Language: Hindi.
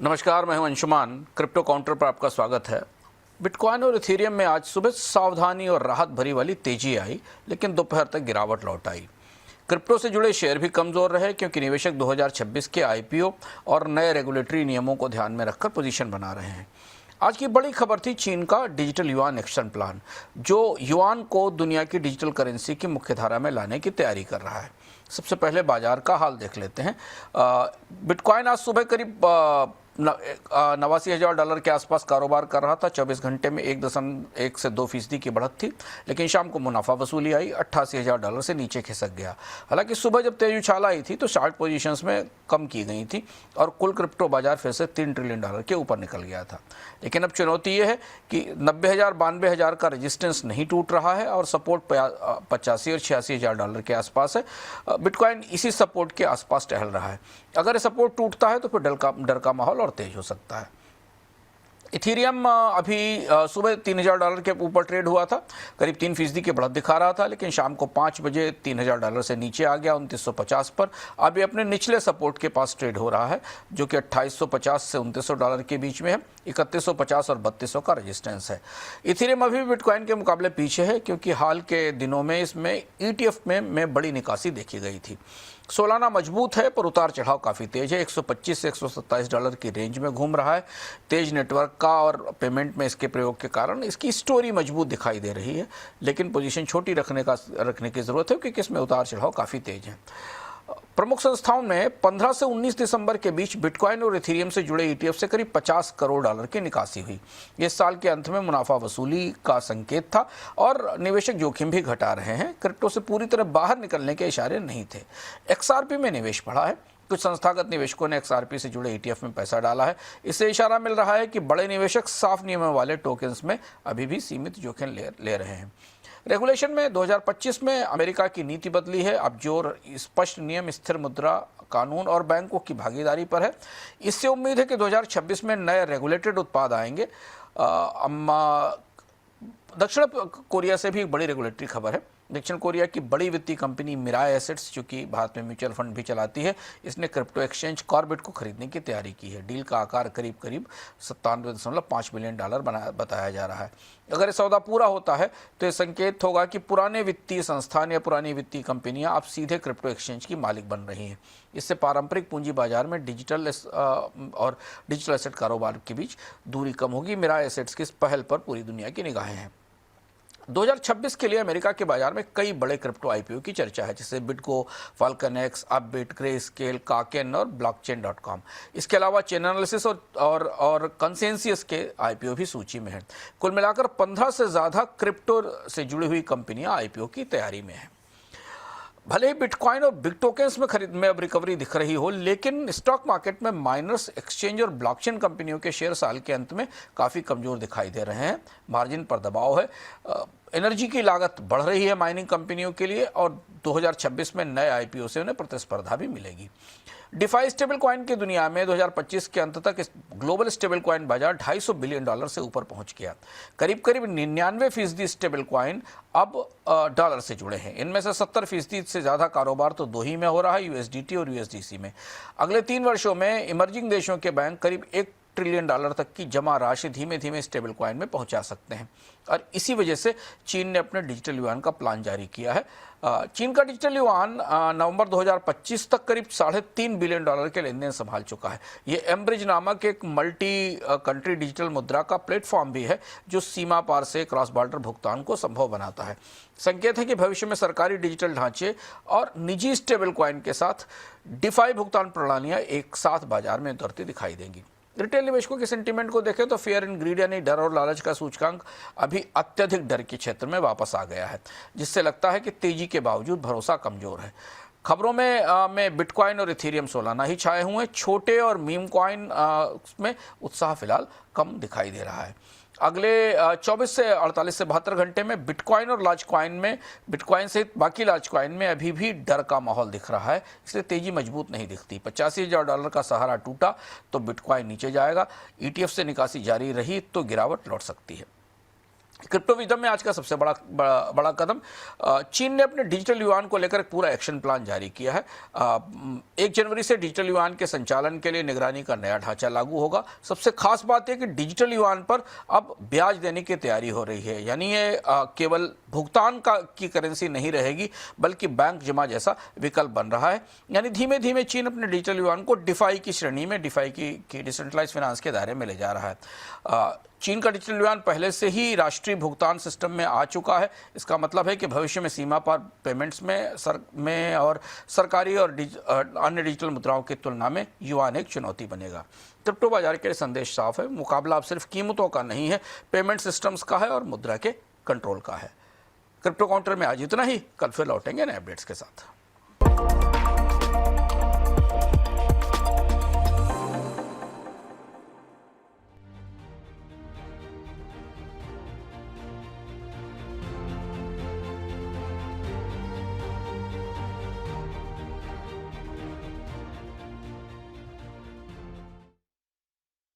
नमस्कार, मैं हूं अंशुमान। क्रिप्टो काउंटर पर आपका स्वागत है। बिटकॉइन और इथेरियम में आज सुबह सावधानी और राहत भरी वाली तेजी आई, लेकिन दोपहर तक गिरावट लौट आई। क्रिप्टो से जुड़े शेयर भी कमजोर रहे क्योंकि निवेशक 2026 के आईपीओ और नए रेगुलेटरी नियमों को ध्यान में रखकर पोजीशन बना रहे हैं। आज की बड़ी खबर थी चीन का डिजिटल युआन एक्शन प्लान, जो युआन को दुनिया की डिजिटल करेंसी की मुख्यधारा में लाने की तैयारी कर रहा है। सबसे पहले बाजार का हाल देख लेते हैं। बिटकॉइन आज सुबह करीब 89,000 डॉलर के आसपास कारोबार कर रहा था। 24 घंटे में 1.1 से 2% की बढ़त थी, लेकिन शाम को मुनाफा वसूली आई, 88,000 डॉलर से नीचे खिसक गया। हालांकि सुबह जब तेज उछाल आई थी तो शार्ट पोजीशंस में कम की गई थी और कुल क्रिप्टो बाजार फिर से 3 ट्रिलियन डॉलर के ऊपर निकल गया था। लेकिन अब चुनौती ये है कि 90,000 92,000 का रेजिस्टेंस नहीं टूट रहा है और सपोर्ट 85 और 86,000 डॉलर के आसपास है। बिटकॉइन इसी सपोर्ट के आसपास टहल रहा है। अगर ये सपोर्ट टूटता है तो फिर डर का माहौल और तेज हो सकता है। इथेरियम अभी सुबह 3,000 डॉलर के ऊपर ट्रेड हुआ था, करीब 3% की बढ़त दिखा रहा था, लेकिन शाम को 5 बजे 3,000 डॉलर से नीचे आ गया 2950 पर। अभी अपने निचले सपोर्ट के पास ट्रेड हो रहा है, जो कि 2850 से 2900 डॉलर के बीच में है। 3150 और 3200 का रेजिस्टेंस है। इथेरियम अभी भी बिटकॉइन के मुकाबले पीछे है, क्योंकि हाल के दिनों में इसमें ETF में बड़ी निकासी देखी गई थी। सोलाना मजबूत है, पर उतार चढ़ाव काफ़ी तेज है। 125 से 127 डॉलर की रेंज में घूम रहा है। तेज नेटवर्क का और पेमेंट में इसके प्रयोग के कारण इसकी स्टोरी मजबूत दिखाई दे रही है, लेकिन पोजीशन छोटी रखने की ज़रूरत है, क्योंकि इसमें उतार चढ़ाव काफ़ी तेज है। प्रमुख संस्थाओं में 15 से 19 दिसंबर के बीच बिटकॉइन और इथेरियम से जुड़े ETF से करीब 50 करोड़ डॉलर की निकासी हुई। इस साल के अंत में मुनाफा वसूली का संकेत था और निवेशक जोखिम भी घटा रहे हैं। क्रिप्टो से पूरी तरह बाहर निकलने के इशारे नहीं थे। XRP में निवेश बढ़ा है। कुछ संस्थागत निवेशकों ने XRP से जुड़े ETF में पैसा डाला है। इससे इशारा मिल रहा है कि बड़े निवेशक साफ नियमों वाले टोकन्स में अभी भी सीमित जोखिम ले रहे हैं। रेगुलेशन में 2025 में अमेरिका की नीति बदली है। अब जोर स्पष्ट नियम, स्थिर मुद्रा कानून और बैंकों की भागीदारी पर है। इससे उम्मीद है कि 2026 में नए रेगुलेटेड उत्पाद आएंगे। दक्षिण कोरिया से भी एक बड़ी रेगुलेटरी खबर है। दक्षिण कोरिया की बड़ी वित्तीय कंपनी मिराय एसेट्स, जो कि भारत में म्यूचुअल फंड भी चलाती है, इसने क्रिप्टो एक्सचेंज कॉर्बिट को खरीदने की तैयारी की है। डील का आकार करीब 97.5 बिलियन डॉलर बताया जा रहा है। अगर ये सौदा पूरा होता है तो ये संकेत होगा कि पुराने वित्तीय संस्थान या पुरानी वित्तीय कंपनियां अब सीधे क्रिप्टो एक्सचेंज की मालिक बन रही हैं। इससे पारंपरिक पूंजी बाजार में डिजिटल एसेट कारोबार के बीच दूरी कम होगी। मिराय एसेट्स की इस पहल पर पूरी दुनिया की निगाहें हैं। 2026 के लिए अमेरिका के बाजार में कई बड़े क्रिप्टो IPO की चर्चा है, जैसे बिटको, फाल्कनएक्स, अपबिट, ग्रेस्केल, काकेन और ब्लॉकचेन.com। इसके अलावा चेन एनालिसिस और कंसेंसियस के IPO भी सूची में है। कुल मिलाकर 15 से ज़्यादा क्रिप्टो से जुड़ी हुई कंपनियां IPO की तैयारी में हैं। भले ही बिटकॉइन और बिग टोकन्स में अब रिकवरी दिख रही हो, लेकिन स्टॉक मार्केट में माइनर्स, एक्सचेंज और ब्लॉकचेन कंपनियों के शेयर साल के अंत में काफ़ी कमज़ोर दिखाई दे रहे हैं। मार्जिन पर दबाव है। एनर्जी की लागत बढ़ रही है माइनिंग कंपनियों के लिए, और 2026 में नए IPO से उन्हें प्रतिस्पर्धा भी मिलेगी। डिफाई स्टेबल कॉइन की दुनिया में 2025 के अंत तक ग्लोबल स्टेबल कॉइन बाजार 250 बिलियन डॉलर से ऊपर पहुंच गया। करीब 99% स्टेबल कॉइन अब डॉलर से जुड़े हैं। इनमें से 70% से ज़्यादा कारोबार तो दो ही में हो रहा है, USDT और USDC में। अगले 3 वर्षों में इमर्जिंग देशों के बैंक करीब 1 ट्रिलियन डॉलर तक की जमा राशि धीमे धीमे स्टेबल कॉइन में पहुंचा सकते हैं, और इसी वजह से चीन ने अपने डिजिटल युआन का प्लान जारी किया है। चीन का डिजिटल युआन नवंबर 2025 तक करीब 3.5 बिलियन डॉलर के लेन देन संभाल चुका है। ये एम्ब्रिज नामक एक मल्टी कंट्री डिजिटल मुद्रा का प्लेटफॉर्म भी है, जो सीमा पार से क्रॉस बॉर्डर भुगतान को संभव बनाता है। संकेत है कि भविष्य में सरकारी डिजिटल ढांचे और निजी स्टेबल कॉइन के साथ डिफाई भुगतान प्रणालियाँ एक साथ बाजार में उतरती दिखाई देंगी। रिटेल निवेशकों के सेंटीमेंट को देखें तो फियर एंड ग्रीड यानी डर और लालच का सूचकांक अभी अत्यधिक डर के क्षेत्र में वापस आ गया है, जिससे लगता है कि तेजी के बावजूद भरोसा कमजोर है। खबरों में बिटकॉइन और इथेरियम सोलाना ही छाए हुए हैं। छोटे और मीम कॉइन में उत्साह फिलहाल कम दिखाई दे रहा है। अगले 24 से 48 से 72 घंटे में बिटकॉइन और लार्ज कॉइन में, बिटकॉइन सहित बाकी लार्ज कॉइन में अभी भी डर का माहौल दिख रहा है, इसलिए तेजी मजबूत नहीं दिखती। 85,000 डॉलर का सहारा टूटा तो बिटकॉइन नीचे जाएगा। ETF से निकासी जारी रही तो गिरावट लौट सकती है। क्रिप्टो विजडम में आज का सबसे बड़ा कदम, चीन ने अपने डिजिटल युआन को लेकर एक पूरा एक्शन प्लान जारी किया है। 1 जनवरी से डिजिटल युआन के संचालन के लिए निगरानी का नया ढांचा लागू होगा। सबसे खास बात यह कि डिजिटल युआन पर अब ब्याज देने की तैयारी हो रही है, यानी ये केवल भुगतान की करेंसी नहीं रहेगी बल्कि बैंक जमा जैसा विकल्प बन रहा है। यानी धीमे धीमे चीन अपने डिजिटल युआन को डिफाई की श्रेणी में, डिफाई की डिसेंट्रलाइज फाइनेंस के दायरे में ले जा रहा है। चीन का डिजिटल युआन पहले से ही राष्ट्रीय भुगतान सिस्टम में आ चुका है। इसका मतलब है कि भविष्य में सीमा पार पेमेंट्स में और सरकारी और अन्य डिजिटल मुद्राओं की तुलना में युआन एक चुनौती बनेगा। क्रिप्टो बाजार के लिए संदेश साफ है, मुकाबला अब सिर्फ कीमतों का नहीं है, पेमेंट सिस्टम्स का है और मुद्रा के कंट्रोल का है। क्रिप्टो काउंटर में आज इतना ही, कल फिर लौटेंगे नए अपडेट्स के साथ।